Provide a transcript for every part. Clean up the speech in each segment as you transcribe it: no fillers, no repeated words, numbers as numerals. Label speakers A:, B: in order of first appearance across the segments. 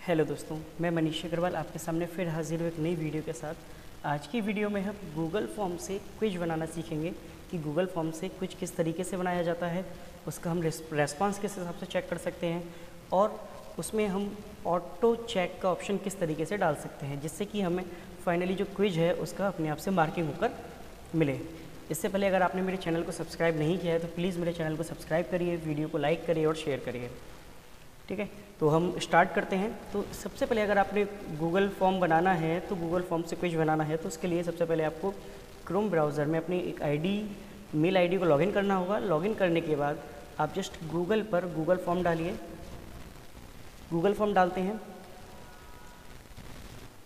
A: Hello दोस्तों, मैं मनीष अग्रवाल आपके सामने फिर हाजिर हूँ एक नई वीडियो के साथ। आज की वीडियो में हम गूगल फॉर्म से क्विज बनाना सीखेंगे कि गूगल फॉर्म से क्विज किस तरीके से बनाया जाता है, उसका हम रेस्पॉन्स किस हिसाब से चेक कर सकते हैं और उसमें हम ऑटो चेक का ऑप्शन किस तरीके से डाल सकते हैं, जिससे कि हमें फाइनली जो क्विज है उसका अपने आप से मार्किंग होकर मिले। इससे पहले अगर आपने मेरे चैनल को सब्सक्राइब नहीं किया है तो प्लीज़ मेरे चैनल को सब्सक्राइब करिए, वीडियो को लाइक करिए और शेयर करिए। ठीक है, तो हम स्टार्ट करते हैं। तो सबसे पहले अगर आपने गूगल फॉर्म बनाना है तो गूगल फॉर्म से क्विज बनाना है तो उसके लिए सबसे पहले आपको क्रोम ब्राउज़र में अपनी एक मेल आईडी को लॉगिन करना होगा। लॉगिन करने के बाद आप जस्ट गूगल पर गूगल फॉर्म डालिए। गूगल फॉर्म डालते हैं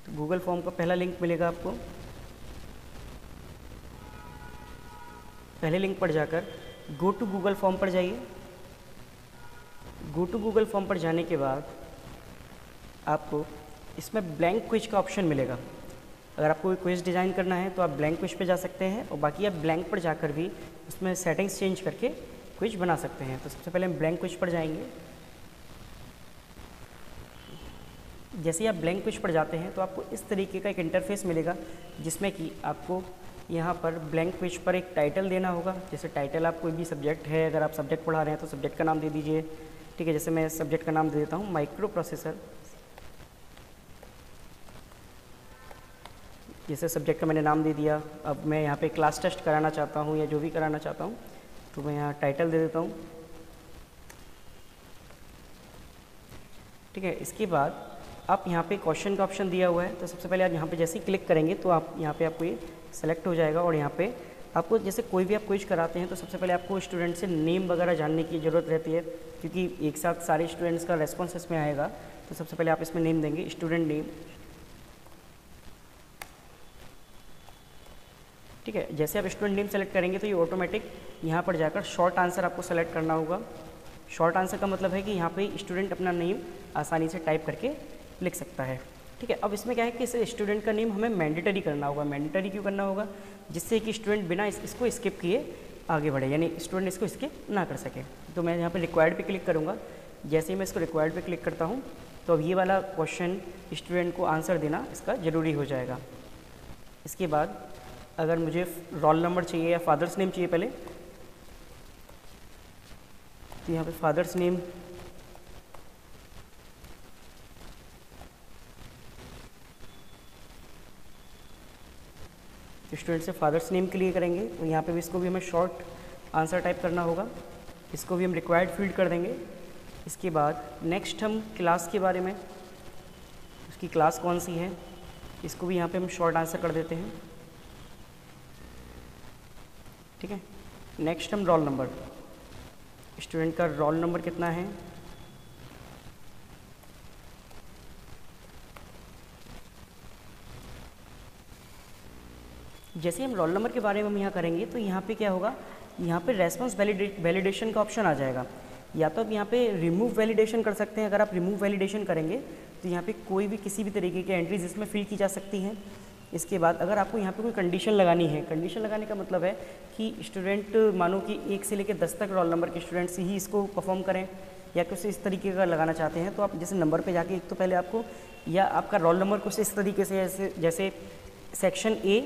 A: तो गूगल फॉर्म का पहला लिंक मिलेगा आपको। पहले लिंक पर जाकर गो टू गूगल फॉर्म पर जाइए। गो टू गूगल फॉर्म पर जाने के बाद आपको इसमें ब्लैंक क्विज का ऑप्शन मिलेगा। अगर आपको कोई क्विज डिज़ाइन करना है तो आप ब्लैंक क्विज पे जा सकते हैं और बाकी आप ब्लैंक पर जाकर भी उसमें सेटिंग्स चेंज करके क्विज बना सकते हैं। तो सबसे पहले हम ब्लैंक क्विज पर जाएंगे। जैसे ही आप ब्लैंक क्विज पर जाते हैं तो आपको इस तरीके का एक इंटरफेस मिलेगा जिसमें कि आपको यहाँ पर ब्लैंक क्विज पर एक टाइटल देना होगा। जैसे टाइटल आप कोई भी सब्जेक्ट है, अगर आप सब्जेक्ट पढ़ा रहे हैं तो सब्जेक्ट का नाम दे दीजिए। ठीक है, जैसे मैं सब्जेक्ट का नाम दे देता हूँ माइक्रो प्रोसेसर। जैसे सब्जेक्ट का मैंने नाम दे दिया। अब मैं यहाँ पे क्लास टेस्ट कराना चाहता हूँ या जो भी कराना चाहता हूँ तो मैं यहाँ टाइटल दे देता हूँ। ठीक है, इसके बाद आप यहाँ पे क्वेश्चन का ऑप्शन दिया हुआ है तो सबसे पहले आप यहाँ पे जैसे ही क्लिक करेंगे तो आप यहाँ पे आपको ये सेलेक्ट हो जाएगा और यहाँ पे आपको जैसे कोई भी आप क्विज कराते हैं तो सबसे पहले आपको स्टूडेंट से नेम वगैरह जानने की ज़रूरत रहती है, क्योंकि एक साथ सारे स्टूडेंट्स का रेस्पॉन्स इसमें आएगा। तो सबसे पहले आप इसमें नेम देंगे, स्टूडेंट नेम। ठीक है, जैसे आप स्टूडेंट नेम सेलेक्ट करेंगे तो ये ऑटोमेटिक यहाँ पर जाकर शॉर्ट आंसर आपको सेलेक्ट करना होगा। शॉर्ट आंसर का मतलब है कि यहाँ पे स्टूडेंट अपना नेम आसानी से टाइप करके लिख सकता है। ठीक है, अब इसमें क्या है कि इस स्टूडेंट का नेम हमें मैंडेटरी करना होगा। मैंडेटरी क्यों करना होगा? जिससे कि स्टूडेंट बिना इसको स्किप किए आगे बढ़े, यानी स्टूडेंट इसको स्किप ना कर सके। तो मैं यहाँ पे रिक्वायर्ड पे क्लिक करूँगा। जैसे ही मैं इसको रिक्वायर्ड पे क्लिक करता हूँ तो अब ये वाला क्वेश्चन स्टूडेंट को आंसर देना इसका ज़रूरी हो जाएगा। इसके बाद अगर मुझे रोल नंबर चाहिए या फादर्स नेम चाहिए पहले, तो यहाँ पे फादर्स नेम स्टूडेंट से फादर्स नेम के लिए करेंगे तो यहाँ पे भी इसको भी हमें शॉर्ट आंसर टाइप करना होगा। इसको भी हम रिक्वायर्ड फील्ड कर देंगे। इसके बाद नेक्स्ट हम क्लास के बारे में, उसकी क्लास कौन सी है, इसको भी यहाँ पे हम शॉर्ट आंसर कर देते हैं। ठीक है, नेक्स्ट हम रोल नंबर, स्टूडेंट का रोल नंबर कितना है। जैसे हम रोल नंबर के बारे में हम यहाँ करेंगे तो यहाँ पे क्या होगा, यहाँ पे रेस्पॉन्स वैलिडेशन का ऑप्शन आ जाएगा। या तो आप यहाँ पे रिमूव वैलिडेशन कर सकते हैं। अगर आप रिमूव वैलिडेशन करेंगे तो यहाँ पे कोई भी किसी भी तरीके की एंट्रीज इसमें फिल की जा सकती हैं। इसके बाद अगर आपको यहाँ पे कोई कंडीशन लगानी है, कंडीशन लगाने का मतलब है कि स्टूडेंट मानो कि 1 से लेकर 10 तक रोल नंबर के स्टूडेंट्स ही इसको परफॉर्म करें या कुछ इस तरीके का लगाना चाहते हैं, तो आप जैसे नंबर पे जाके एक तो पहले आपको या आपका रोल नंबर कुछ इस तरीके से जैसे सेक्शन ए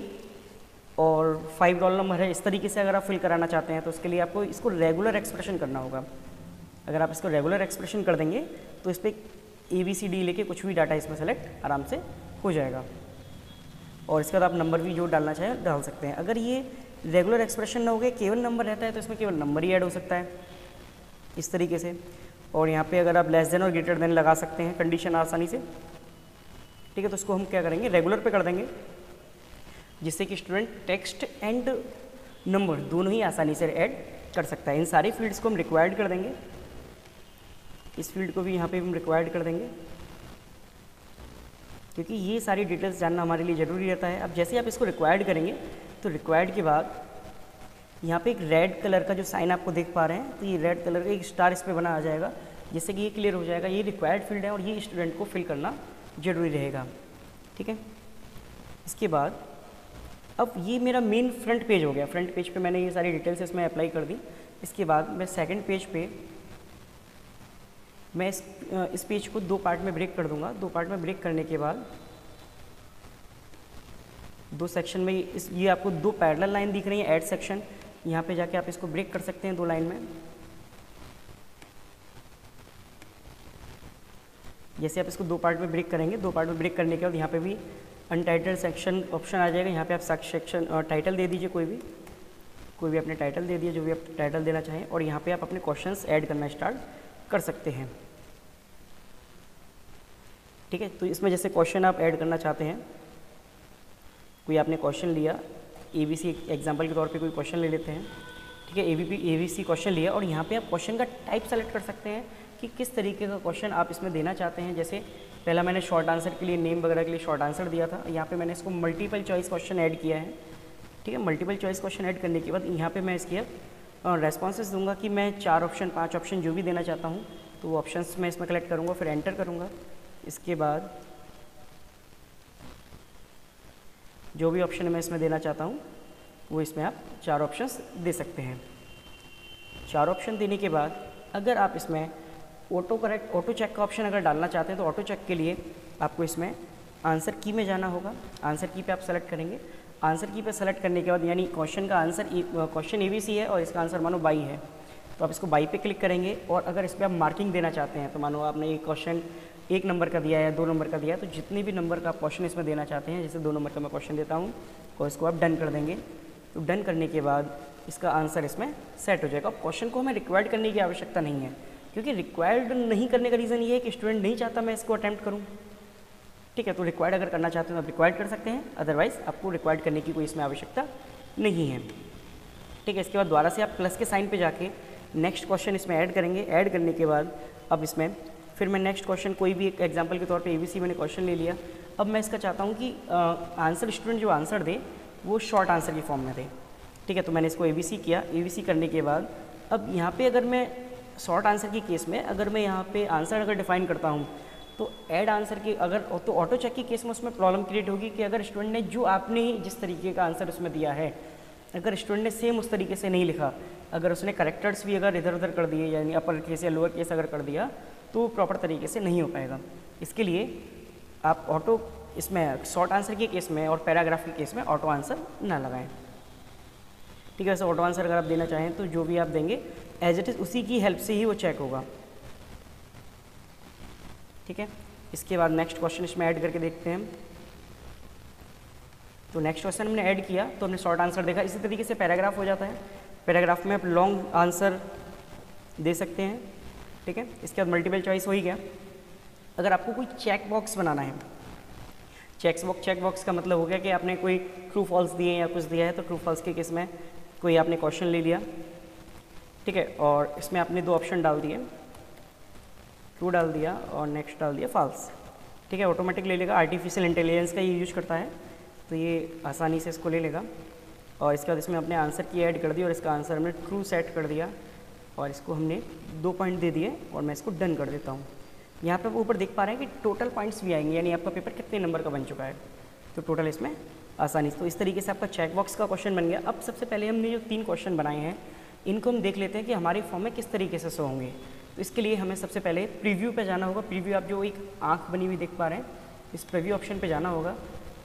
A: और 5 रोल नंबर है, इस तरीके से अगर आप फिल कराना चाहते हैं तो उसके लिए आपको इसको रेगुलर एक्सप्रेशन करना होगा। अगर आप इसको रेगुलर एक्सप्रेशन कर देंगे तो इस पर ABCD लेके कुछ भी डाटा इसमें सेलेक्ट आराम से हो जाएगा और इसके बाद आप नंबर भी जो डालना चाहें डाल सकते हैं। अगर ये रेगुलर एक्सप्रेशन ना हो गए, केवल नंबर रहता है तो इसमें केवल नंबर ही ऐड हो सकता है इस तरीके से। और यहाँ पे अगर आप लेस देन और ग्रेटर देन लगा सकते हैं कंडीशन आसानी से। ठीक है, तो इसको हम क्या करेंगे, रेगुलर पे कर देंगे, जिससे कि स्टूडेंट टेक्स्ट एंड नंबर दोनों ही आसानी से ऐड कर सकता है। इन सारी फील्ड्स को हम रिक्वायर्ड कर देंगे। इस फील्ड को भी यहाँ पे हम रिक्वायर्ड कर देंगे क्योंकि ये सारी डिटेल्स जानना हमारे लिए ज़रूरी रहता है। अब जैसे ही आप इसको रिक्वायर्ड करेंगे तो रिक्वायर्ड के बाद यहाँ पे एक रेड कलर का जो साइन आपको देख पा रहे हैं, तो ये रेड कलर का एक स्टार इस पर बना आ जाएगा, जिससे कि ये क्लियर हो जाएगा ये रिक्वायर्ड फील्ड है और ये स्टूडेंट को फिल करना ज़रूरी रहेगा। ठीक है, इसके बाद अब ये मेरा मेन फ्रंट पेज हो गया। फ्रंट पेज पे मैंने ये सारी डिटेल्स इसमें अप्लाई कर दी। इसके बाद मैं सेकंड पेज पे मैं इस पेज को 2 पार्ट में ब्रेक कर दूंगा। 2 पार्ट में ब्रेक करने के बाद 2 सेक्शन में ये आपको 2 पैरेलल लाइन दिख रही है, ऐड सेक्शन। यहाँ पे जाके आप इसको ब्रेक कर सकते हैं 2 लाइन में। जैसे आप इसको 2 पार्ट में ब्रेक करेंगे, 2 पार्ट में ब्रेक करने के बाद यहाँ पे भी अनटाइटल्ड सेक्शन ऑप्शन आ जाएगा। यहाँ पे आप सेक्शन टाइटल दे दीजिए, कोई भी अपने टाइटल दे दिए, जो भी आप टाइटल देना चाहें, और यहाँ पे आप अपने क्वेश्चंस ऐड करना स्टार्ट कर सकते हैं। ठीक है, तो इसमें जैसे क्वेश्चन आप ऐड करना चाहते हैं, कोई आपने क्वेश्चन लिया, ABC एग्जाम्पल के तौर पे कोई क्वेश्चन ले लेते हैं। ठीक है, ABC क्वेश्चन लिया, और यहाँ पे आप क्वेश्चन का टाइप सेलेक्ट कर सकते हैं कि किस तरीके का क्वेश्चन आप इसमें देना चाहते हैं। जैसे पहला मैंने शॉर्ट आंसर के लिए, नेम वगैरह के लिए शॉर्ट आंसर दिया था, यहाँ पे मैंने इसको मल्टीपल चॉइस क्वेश्चन ऐड किया है। ठीक है, मल्टीपल चॉइस क्वेश्चन ऐड करने के बाद यहाँ पे मैं इसके रेस्पॉन्सेस दूंगा कि मैं 4 ऑप्शन 5 ऑप्शन जो भी देना चाहता हूँ, तो वो ऑप्शंस मैं इसमें कलेक्ट करूँगा, फिर एंटर करूँगा। इसके बाद जो भी ऑप्शन मैं इसमें देना चाहता हूँ वो इसमें आप 4 ऑप्शंस दे सकते हैं। 4 ऑप्शन देने के बाद अगर आप इसमें ऑटो चेक का ऑप्शन अगर डालना चाहते हैं, तो ऑटो चेक के लिए आपको इसमें आंसर की में जाना होगा। आंसर की पे आप सेलेक्ट करेंगे। आंसर की पे सेलेक्ट करने के बाद, यानी क्वेश्चन का आंसर क्वेश्चन ABC है और इसका आंसर मानो 22 है, तो आप इसको 22 पे क्लिक करेंगे। और अगर इस पर आप मार्किंग देना चाहते हैं, तो मानो आपने एक क्वेश्चन 1 नंबर का दिया है, 2 नंबर का दिया है, तो जितने भी नंबर का क्वेश्चन इसमें देना चाहते हैं, जैसे 2 नंबर का मैं क्वेश्चन देता हूँ, और इसको आप डन कर देंगे। तो डन करने के बाद इसका आंसर इसमें सेट हो जाएगा। क्वेश्चन को हमें रिक्वायर्ड करने की आवश्यकता नहीं है, क्योंकि रिक्वायर्ड नहीं करने का रीज़न ये है कि स्टूडेंट नहीं चाहता मैं इसको अटैम्प्ट करूँ। ठीक है, तो रिक्वायर्ड अगर करना चाहते हैं तो आप रिक्वायर्ड कर सकते हैं, अदरवाइज़ आपको रिक्वायर्ड करने की कोई इसमें आवश्यकता नहीं है। ठीक है, इसके बाद दोबारा से आप प्लस के साइन पे जाके नेक्स्ट क्वेश्चन इसमें ऐड करेंगे। ऐड करने के बाद अब इसमें फिर मैं नेक्स्ट क्वेश्चन, कोई भी एक एग्जांपल के तौर पे ABC मैंने क्वेश्चन ले लिया। अब मैं इसका चाहता हूँ कि आंसर स्टूडेंट जो आंसर दे वो शॉर्ट आंसर की फॉर्म में दे। ठीक है, तो मैंने इसको ABC किया। ABC करने के बाद अब यहाँ पे अगर मैं शॉर्ट आंसर की केस में अगर मैं यहाँ पे आंसर अगर डिफाइन करता हूँ, तो ऐड आंसर की अगर तो ऑटो चेक की केस में उसमें प्रॉब्लम क्रिएट होगी कि अगर स्टूडेंट ने जो आपने जिस तरीके का आंसर उसमें दिया है, अगर स्टूडेंट ने सेम उस तरीके से नहीं लिखा, अगर उसने करेक्टर्स भी अगर इधर उधर कर दिए, यानी अपर केस या लोअर केस अगर कर दिया, तो प्रॉपर तरीके से नहीं हो पाएगा। इसके लिए आप ऑटो इसमें शॉर्ट आंसर के केस में और पैराग्राफ के केस में ऑटो आंसर ना लगाएं। ठीक है, वैसे ऑटो आंसर अगर आप देना चाहें तो जो भी आप देंगे एज इट इज़ उसी की हेल्प से ही वो चेक होगा। ठीक है, इसके बाद नेक्स्ट क्वेश्चन इसमें ऐड करके देखते हैं। तो नेक्स्ट क्वेश्चन हमने ऐड किया तो हमने शॉर्ट आंसर देखा। इसी तरीके से पैराग्राफ हो जाता है। पैराग्राफ में आप लॉन्ग आंसर दे सकते हैं। ठीक है, इसके बाद मल्टीपल चॉइस हो ही गया। अगर आपको कोई चेक बॉक्स बनाना है, चेक बॉक्स का मतलब हो गया कि आपने कोई ट्रू फॉल्स दिए या कुछ दिया है, तो ट्रू फॉल्स के केस में कोई आपने क्वेश्चन ले लिया, ठीक है, और इसमें आपने 2 ऑप्शन डाल दिए, ट्रू डाल दिया और नेक्स्ट डाल दिया फॉल्स। ठीक है, ऑटोमेटिक ले लेगा। आर्टिफिशियल इंटेलिजेंस का ये यूज करता है, तो ये आसानी से इसको ले लेगा। और इसके बाद इसमें अपने आंसर की ऐड कर दी और इसका आंसर हमने ट्रू सेट कर दिया और इसको हमने 2 पॉइंट दे दिए और मैं इसको डन कर देता हूँ। यहाँ पे ऊपर देख पा रहे हैं कि टोटल पॉइंट्स भी आएंगे, यानी आपका पेपर कितने नंबर का बन चुका है, तो टोटल इसमें आसानी से। तो इस तरीके से आपका चेक बॉक्स का क्वेश्चन बन गया। अब सबसे पहले हमने जो 3 क्वेश्चन बनाए हैं, इनको हम देख लेते हैं कि हमारे फॉर्म में किस तरीके से शो होंगे। तो इसके लिए हमें सबसे पहले प्रीव्यू पे जाना होगा। प्रीव्यू आप जो एक आँख बनी हुई देख पा रहे हैं, इस प्रीव्यू ऑप्शन पे जाना होगा।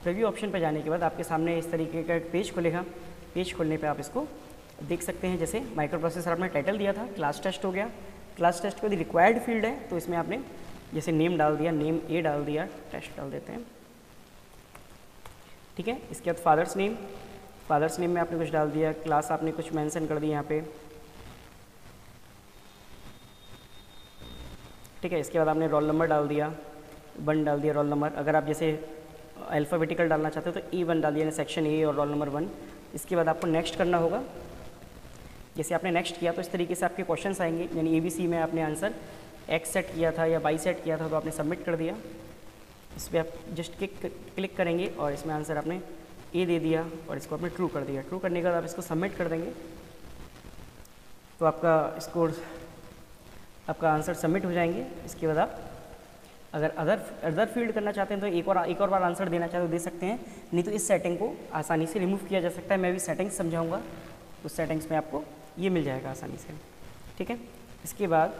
A: प्रीव्यू ऑप्शन पे जाने के बाद आपके सामने इस तरीके का एक पेज खुलेगा। पेज खोलने पे आप इसको देख सकते हैं। जैसे माइक्रो प्रोसेसर आपने टाइटल दिया था, क्लास टेस्ट हो गया। क्लास टेस्ट के बाद रिक्वायर्ड फील्ड है, तो इसमें आपने जैसे नेम डाल दिया, नेम A डाल दिया, टेस्ट डाल देते हैं। ठीक है, इसके बाद फादर्स नेम में आपने कुछ डाल दिया, क्लास आपने कुछ मेंशन कर दिया यहाँ पे। ठीक है, इसके बाद आपने रोल नंबर डाल दिया, 1 डाल दिया रोल नंबर। अगर आप जैसे अल्फ़ाबेटिकल डालना चाहते हो तो E1 डाल दिया, यानी सेक्शन A और रोल नंबर 1। इसके बाद आपको नेक्स्ट करना होगा। जैसे आपने नेक्स्ट किया तो इस तरीके से आपके क्वेश्चंस आएंगे, यानी ABC में आपने आंसर X सेट किया था या Y सेट किया था, तो आपने सबमिट कर दिया। इस पर आप जस्ट क्लिक करेंगे और इसमें आंसर आपने A दे दिया और इसको आपने ट्रू कर दिया। ट्रू करने के बाद आप इसको सबमिट कर देंगे तो आपका स्कोर, आपका आंसर सबमिट हो जाएंगे। इसके बाद आप अगर अदर फील्ड करना चाहते हैं तो एक और बार आंसर देना चाहते तो दे सकते हैं, नहीं तो इस सेटिंग को आसानी से रिमूव किया जा सकता है। मैं भी सेटिंग्स समझाऊंगा, उस सेटिंग्स में आपको ये मिल जाएगा आसानी से। ठीक है, इसके बाद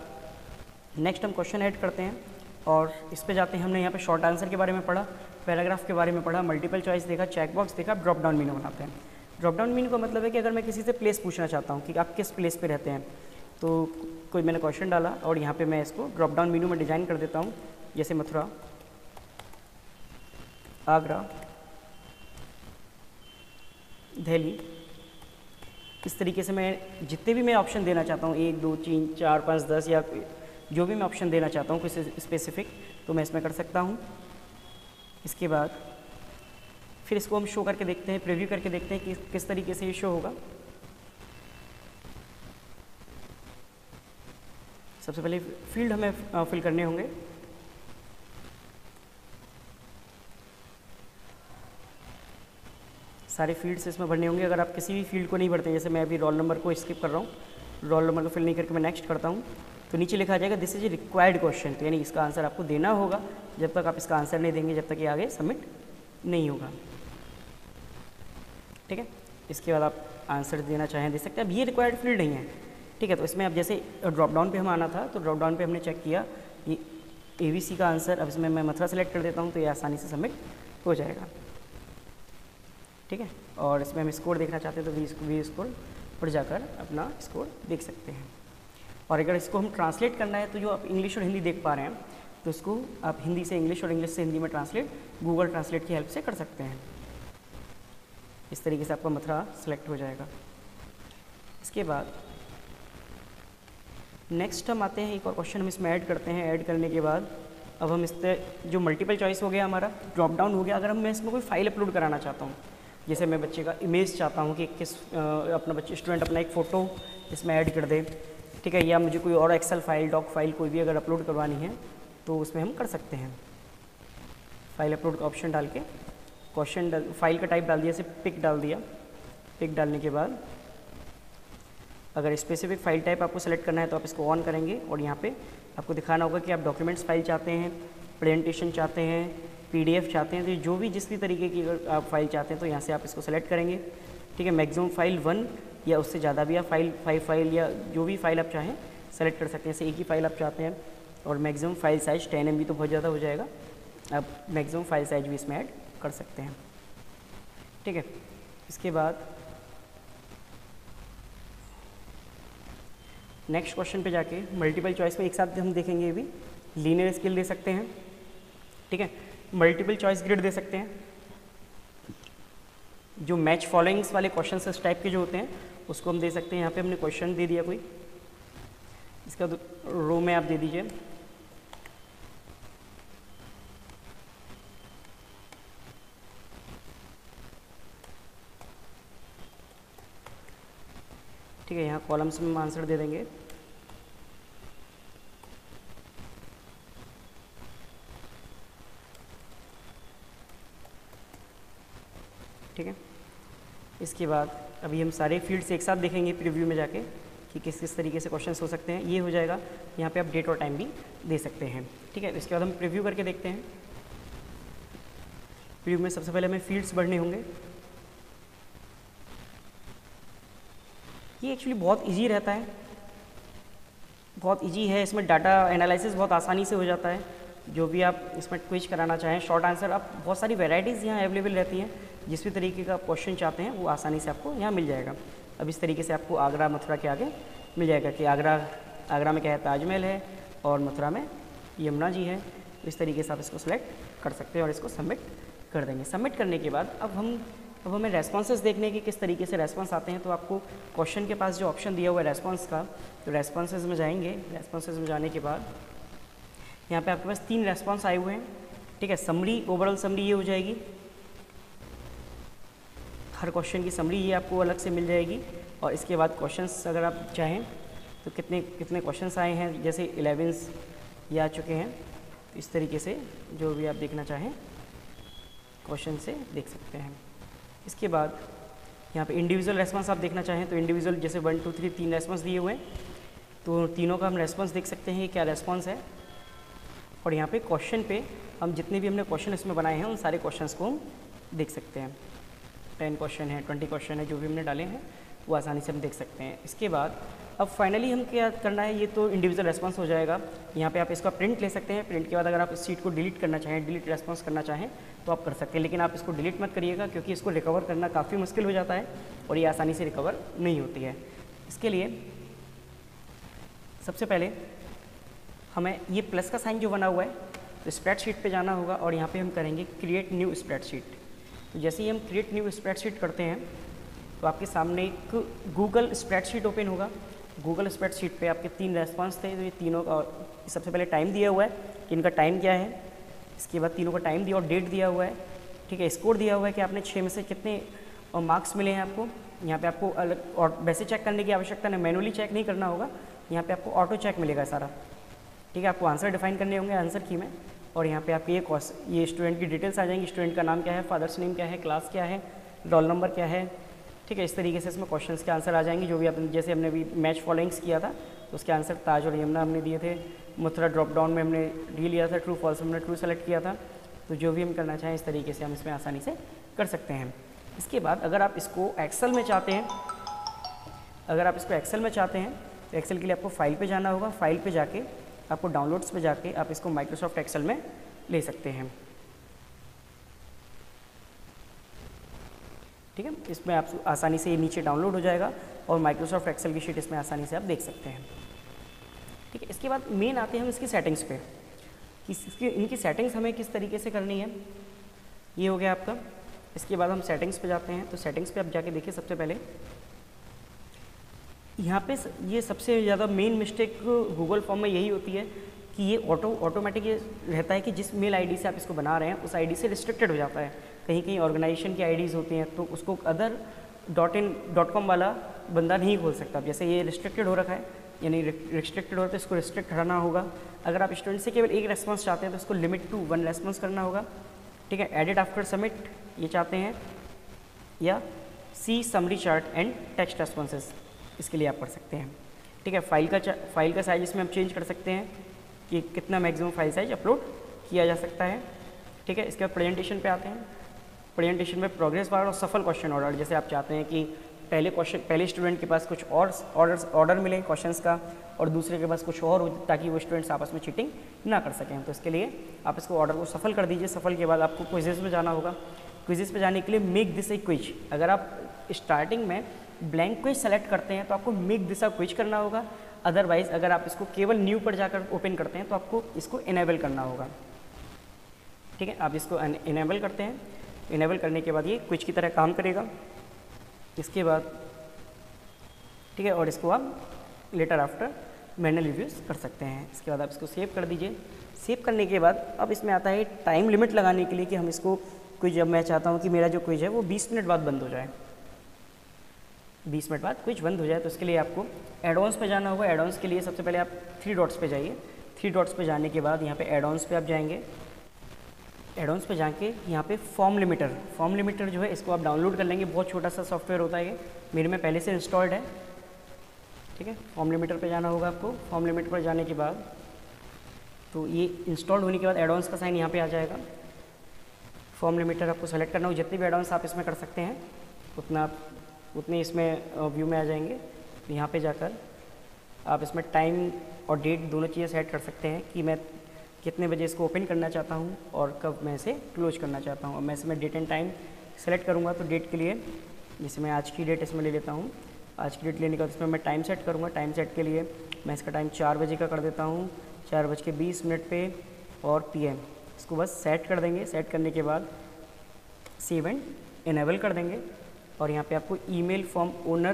A: नेक्स्ट हम क्वेश्चन ऐड करते हैं और इस पे जाते हैं। हमने यहाँ पे शॉर्ट आंसर के बारे में पढ़ा, पैराग्राफ के बारे में पढ़ा, मल्टीपल चॉइस देखा, चेक बॉक्स देखा, ड्रॉप डाउन मेनू बनाते हैं। ड्रॉप डाउन मेनू का मतलब है कि अगर मैं किसी से प्लेस पूछना चाहता हूँ कि आप किस प्लेस पे रहते हैं, तो कोई मैंने क्वेश्चन डाला और यहाँ पे मैं इसको ड्रॉप डाउन मेनू में डिज़ाइन कर देता हूँ, जैसे मथुरा, आगरा, दिल्ली। इस तरीके से मैं जितने भी मैं ऑप्शन देना चाहता हूँ, 1 2 3 4 5 10 या जो भी मैं ऑप्शन देना चाहता हूँ किसी स्पेसिफिक, तो मैं इसमें कर सकता हूँ। इसके बाद फिर इसको हम शो करके देखते हैं, प्रीव्यू करके देखते हैं कि किस तरीके से ये शो होगा। सबसे पहले फील्ड हमें फिल करने होंगे। सारे फील्ड्स इसमें भरने होंगे। अगर आप किसी भी फील्ड को नहीं भरते, जैसे मैं अभी रोल नंबर को स्किप कर रहा हूँ, रोल नंबर को फिल नहीं करके मैं नेक्स्ट करता हूँ, तो नीचे लिखा जाएगा this is a required question. तो यानी इसका आंसर आपको देना होगा। जब तक आप इसका आंसर नहीं देंगे, जब तक ये आगे सबमिट नहीं होगा। ठीक है, इसके बाद आप आंसर देना चाहें दे सकते हैं। अब ये रिक्वायर्ड फील्ड नहीं है, ठीक है। तो इसमें अब जैसे ड्रॉप डाउन पे हम आना था, तो ड्रॉप डाउन पे हमने चेक किया कि ABC का आंसर, अब इसमें मैं मथुरा सेलेक्ट कर देता हूँ, तो ये आसानी से सबमिट हो जाएगा। ठीक है, और इसमें हम स्कोर देखना चाहते हैं तो वी स्कोर पर जाकर अपना स्कोर देख सकते हैं। और अगर इसको हम ट्रांसलेट करना है, तो जो आप इंग्लिश और हिंदी देख पा रहे हैं, तो इसको आप हिंदी से इंग्लिश और इंग्लिश से हिंदी में ट्रांसलेट गूगल ट्रांसलेट की हेल्प से कर सकते हैं। इस तरीके से आपका मथुरा सेलेक्ट हो जाएगा। इसके बाद नेक्स्ट हम आते हैं, एक और क्वेश्चन हम इसमें ऐड करते हैं। ऐड करने के बाद अब हम इस पर जो मल्टीपल चॉइस हो गया, हमारा ड्रॉप डाउन हो गया। अगर मैं इसमें कोई फाइल अपलोड कराना चाहता हूँ, जैसे मैं बच्चे का इमेज चाहता हूँ कि किस अपना बच्चे स्टूडेंट अपना एक फ़ोटो इसमें ऐड कर दे, ठीक है, या मुझे कोई और एक्सेल फाइल, डॉक फाइल कोई भी अगर अपलोड करवानी है, तो उसमें हम कर सकते हैं। फाइल अपलोड का ऑप्शन डाल के क्वेश्चन फाइल का टाइप डाल दिया, जैसे पिक डाल दिया। पिक डालने के बाद अगर स्पेसिफिक फाइल टाइप आपको सेलेक्ट करना है, तो आप इसको ऑन करेंगे और यहाँ पे आपको दिखाना होगा कि आप डॉक्यूमेंट्स फाइल चाहते हैं, प्रेजेंटेशन चाहते हैं, PDF चाहते हैं। तो जो भी जिस भी तरीके की अगर आप फाइल चाहते हैं, तो यहाँ से आप इसको सेलेक्ट करेंगे। ठीक है, मैक्सिमम फाइल 1 या उससे ज़्यादा भी आप 5 फाइल या जो भी फाइल आप चाहें सेलेक्ट कर सकते हैं। जैसे एक ही फाइल आप चाहते हैं, और मैक्सिमम फाइल साइज़ 10 MB तो बहुत ज़्यादा हो जाएगा, आप मैक्सिमम फाइल साइज भी इसमें ऐड कर सकते हैं। ठीक है, इसके बाद नेक्स्ट क्वेश्चन पे जाके मल्टीपल चॉइस में एक साथ हम देखेंगे। ये भी लीनियर स्केल दे सकते हैं, ठीक है, मल्टीपल चॉइस ग्रिड दे सकते हैं। जो मैच फॉलोइंग्स वाले क्वेश्चन इस टाइप के जो होते हैं, उसको हम दे सकते हैं। यहाँ पे हमने क्वेश्चन दे दिया कोई, इसका रो में आप दे दीजिए। ठीक है, यहाँ कॉलम्स में हम आंसर दे देंगे। ठीक है, इसके बाद अभी हम सारे फील्ड्स एक साथ देखेंगे प्रीव्यू में जाके कि किस किस तरीके से क्वेश्चंस हो सकते हैं। ये हो जाएगा, यहाँ पे आप डेट और टाइम भी दे सकते हैं। ठीक है, इसके बाद हम प्रीव्यू करके देखते हैं। प्रीव्यू में सबसे पहले हमें फील्ड्स भरने होंगे। ये एक्चुअली बहुत इजी रहता है, बहुत इजी है। इसमें डाटा एनालिसिस बहुत आसानी से हो जाता है। जो भी आप इसमें क्विज कराना चाहें, शॉर्ट आंसर, आप बहुत सारी वेराइटीज़ यहाँ अवेलेबल रहती हैं। जिस भी तरीके का क्वेश्चन चाहते हैं वो आसानी से आपको यहाँ मिल जाएगा। अब इस तरीके से आपको आगरा मथुरा के आगे मिल जाएगा कि आगरा में क्या है, ताजमहल है, और मथुरा में यमुना जी है। तो इस तरीके से आप इसको सेलेक्ट कर सकते हैं और इसको सबमिट कर देंगे। सबमिट करने के बाद अब हमें रेस्पॉन्सेस देखने के किस तरीके से रेस्पॉन्स आते हैं। तो आपको क्वेश्चन के पास जो ऑप्शन दिया हुआ है रेस्पॉन्स का, तो रेस्पॉन्सेस में जाएंगे। रेस्पॉन्सेस में जाने के बाद यहाँ पे आपके पास 3 रेस्पॉन्स आए हुए हैं। ठीक है, समरी, ओवरऑल समरी ये हो जाएगी, हर क्वेश्चन की समरी ये आपको अलग से मिल जाएगी। और इसके बाद क्वेश्चंस अगर आप चाहें तो कितने क्वेश्चंस आए हैं, जैसे 11 ये आ चुके हैं। तो इस तरीके से जो भी आप देखना चाहें क्वेश्चन से देख सकते हैं। इसके बाद यहाँ पे इंडिविजुअल रेस्पॉन्स आप देखना चाहें तो इंडिविजुअल, जैसे 1 2 3 3 रेस्पॉन्स दिए हुए हैं, तो तीनों का हम रेस्पॉन्स देख सकते हैं क्या रेस्पॉन्स है। और यहाँ पे क्वेश्चन पे हम जितने भी हमने क्वेश्चन इसमें बनाए हैं उन सारे क्वेश्चंस को हम देख सकते हैं। 10 क्वेश्चन है, 20 क्वेश्चन है, जो भी हमने डाले हैं वो आसानी से हम देख सकते हैं। इसके बाद अब फाइनली हम क्या करना है, ये तो इंडिविजुअल रेस्पॉन्स हो जाएगा। यहाँ पे आप इसका प्रिंट ले सकते हैं। प्रिंट के बाद अगर आप इस शीट को डिलीट करना चाहें, डिलीट रेस्पॉन्स करना चाहें तो आप कर सकते हैं, लेकिन आप इसको डिलीट मत करिएगा क्योंकि इसको रिकवर करना काफ़ी मुश्किल हो जाता है और ये आसानी से रिकवर नहीं होती है। इसके लिए सबसे पहले हमें ये प्लस का साइन जो बना हुआ है तो स्प्रेडशीट पे जाना होगा और यहाँ पे हम करेंगे क्रिएट न्यू स्प्रेडशीट। तो जैसे ही हम क्रिएट न्यू स्प्रेडशीट करते हैं तो आपके सामने एक गूगल स्प्रेडशीट ओपन होगा। गूगल स्प्रेडशीट पे आपके 3 रेस्पॉन्स थे, तो ये तीनों का सबसे पहले टाइम दिया हुआ है कि इनका टाइम क्या है, इसके बाद तीनों का टाइम दिया और डेट दिया हुआ है, ठीक है। स्कोर दिया हुआ है कि आपने 6 में से कितने मार्क्स मिले हैं आपको। यहाँ पे आपको अलग और वैसे चेक करने की आवश्यकता नहीं, मैनुअली चेक नहीं करना होगा, यहाँ पे आपको ऑटो चेक मिलेगा सारा, ठीक है। आपको आंसर डिफाइन करने होंगे आंसर की में, और यहाँ पे आपके ये स्टूडेंट की डिटेल्स आ जाएंगी। स्टूडेंट का नाम क्या है, फादर्स नेम क्या है, क्लास क्या है, रोल नंबर क्या है, ठीक है। इस तरीके से इसमें क्वेश्चंस के आंसर आ जाएंगे जो भी आपने, जैसे हमने भी मैच फॉलोइंग्स किया था तो उसके आंसर ताज और यमुना हमने दिए थे। मथुरा ड्रॉप डाउन में हमने डी लिया था, ट्रू फॉल्स हमने ट्रू सेलेक्ट किया था। तो जो भी हम करना चाहें इस तरीके से हम इसमें आसानी से कर सकते हैं। इसके बाद अगर आप इसको एक्सेल में चाहते हैं, तो एक्सेल के लिए आपको फाइल पे जाना होगा। फाइल पे जाके आपको डाउनलोड्स पे जाके आप इसको माइक्रोसॉफ्ट एक्सेल में ले सकते हैं, ठीक है। इसमें आप आसानी से ये नीचे डाउनलोड हो जाएगा और माइक्रोसॉफ्ट एक्सेल की शीट इसमें आसानी से आप देख सकते हैं, ठीक है। इसके बाद मेन आते हैं हम इसकी सेटिंग्स पे कि इनकी सेटिंग्स हमें किस तरीके से करनी है। ये हो गया आपका। इसके बाद हम सेटिंग्स पे जाते हैं। तो सेटिंग्स पे आप जाके देखिए, सबसे पहले यहाँ पे ये सबसे ज़्यादा मेन मिस्टेक गूगल फॉर्म में यही होती है कि ये ऑटोमेटिक ये रहता है कि जिस मेल आईडी से आप इसको बना रहे हैं उस आईडी से रिस्ट्रिक्टेड हो जाता है। कहीं कहीं ऑर्गेनाइजेशन की आईडीज़ होती हैं तो उसको अदर .in.com वाला बंदा नहीं खोल सकता। जैसे ये रिस्ट्रिक्टेड हो रखा है, यानी रिस्ट्रिक्टेड हो रहा है तो इसको रिस्ट्रिक्ट हटाना होगा। अगर आप स्टूडेंट से केवल एक रेस्पॉन्स चाहते हैं तो इसको लिमिट टू 1 रेस्पॉन्स करना होगा, ठीक है। एडिट आफ्टर सबमिट ये चाहते हैं, या C summary chart and text responses, इसके लिए आप कर सकते हैं, ठीक है। फाइल का साइज इसमें हम चेंज कर सकते हैं कि कितना मैक्सिमम फाइल साइज अपलोड किया जा सकता है, ठीक है। इसके बाद प्रेजेंटेशन पे आते हैं। प्रेजेंटेशन में प्रोग्रेस बार और सफल क्वेश्चन ऑर्डर, जैसे आप चाहते हैं कि पहले स्टूडेंट के पास कुछ और ऑर्डर मिले क्वेश्चंस का और दूसरे के पास कुछ और हो, ताकि वो स्टूडेंट्स आपस में चीटिंग ना कर सकें। तो इसके लिए आप इसको ऑर्डर को सफल कर दीजिए। सफल के बाद आपको क्विजेस में जाना होगा। क्विजेस पे जाने के लिए मेक दिस ए क्विज। अगर आप स्टार्टिंग में ब्लैंक क्विज सेलेक्ट करते हैं तो आपको मेक दिस अ क्विज करना होगा। अदरवाइज अगर आप इसको केवल न्यू पर जाकर ओपन करते हैं तो आपको इसको इनेबल करना होगा, ठीक है। आप इसको इनेबल करते हैं। इनेबल करने के बाद ये क्विज की तरह काम करेगा। इसके बाद, ठीक है, और इसको आप लेटर आफ्टर मैनुअल रिव्यूज़ कर सकते हैं। इसके बाद आप इसको सेव कर दीजिए। सेव करने के बाद अब इसमें आता है टाइम लिमिट लगाने के लिए कि हम इसको क्विज, जब मैं चाहता हूँ कि मेरा जो क्विज है वो 20 मिनट बाद बंद हो जाए, 20 मिनट बाद क्विज बंद हो जाए, तो उसके लिए आपको एडवांस पे जाना होगा। एडवांस के लिए सबसे पहले आप 3 डॉट्स पे जाइए। 3 डॉट्स पे जाने के बाद यहाँ पे एडवांस पे आप जाएंगे। एडवांस पे जाके यहाँ पे फॉर्म लिमिटर जो है इसको आप डाउनलोड कर लेंगे। बहुत छोटा सा सॉफ्टवेयर होता है ये, मेरे में पहले से इंस्टॉल्ड है, ठीक है। फॉर्म लिमिटर पे जाना होगा आपको। फॉर्म लिमिटर पर जाने के बाद तो ये इंस्टॉल होने के बाद एडवांस का साइन यहाँ पे आ जाएगा। फॉर्म लिमिटर आपको सेलेक्ट करना हो, जितने भी एडवांस आप इसमें कर सकते हैं उतने इसमें व्यू में आ जाएंगे। तो यहाँ पे जाकर आप इसमें टाइम और डेट दोनों चीज़ें सेट कर सकते हैं कि मैं कितने बजे इसको ओपन करना चाहता हूँ और कब मैं इसे क्लोज करना चाहता हूँ। और मैं इसमें डेट एंड टाइम सेलेक्ट करूँगा। तो डेट के लिए जैसे मैं आज की डेट इसमें ले लेता हूँ। आज की डेट लेने के बाद इसमें मैं टाइम सेट करूँगा। टाइम सेट के लिए मैं इसका टाइम 4 बजे का कर देता हूँ, 4:20 पे और PM। इसको बस सेट कर देंगे। सेट करने के बाद सेव एंड इनेबल कर देंगे। और यहाँ पे आपको ईमेल फॉर्म ओनर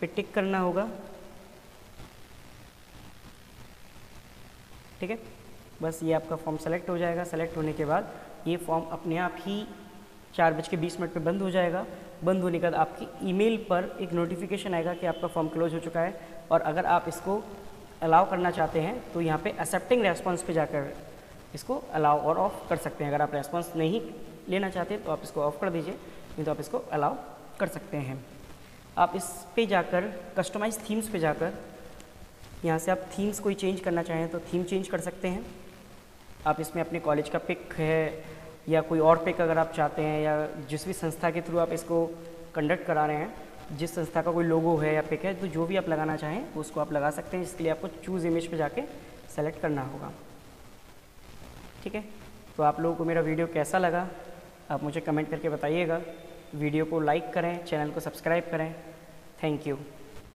A: पे टिक करना होगा, ठीक है। बस ये आपका फॉर्म सेलेक्ट हो जाएगा। सेलेक्ट होने के बाद ये फॉर्म अपने आप ही 4:20 पे बंद हो जाएगा। बंद होने के बाद आपकी ईमेल पर एक नोटिफिकेशन आएगा कि आपका फॉर्म क्लोज हो चुका है। और अगर आप इसको अलाउ करना चाहते हैं तो यहाँ पे एक्सेप्टिंग रेस्पॉन्स पे जाकर इसको अलाउ और ऑफ कर सकते हैं। अगर आप रेस्पॉन्स नहीं लेना चाहते तो आप इसको ऑफ कर दीजिए, नहीं तो आप इसको अलाउ कर सकते हैं। आप इस पे जाकर कस्टमाइज थीम्स पे जाकर यहाँ से आप थीम्स कोई चेंज करना चाहें तो थीम चेंज कर सकते हैं। आप इसमें अपने कॉलेज का पिक है या कोई और पिक अगर आप चाहते हैं, या जिस भी संस्था के थ्रू आप इसको कंडक्ट करा रहे हैं जिस संस्था का कोई लोगो है या पिक है, तो जो भी आप लगाना चाहें उसको आप लगा सकते हैं। इसके लिए आपको चूज़ इमेज पे जाके सेलेक्ट करना होगा। ठीक है, तो आप लोगों को मेरा वीडियो कैसा लगा आप मुझे कमेंट करके बताइएगा। वीडियो को लाइक करें, चैनल को सब्सक्राइब करें। Thank you.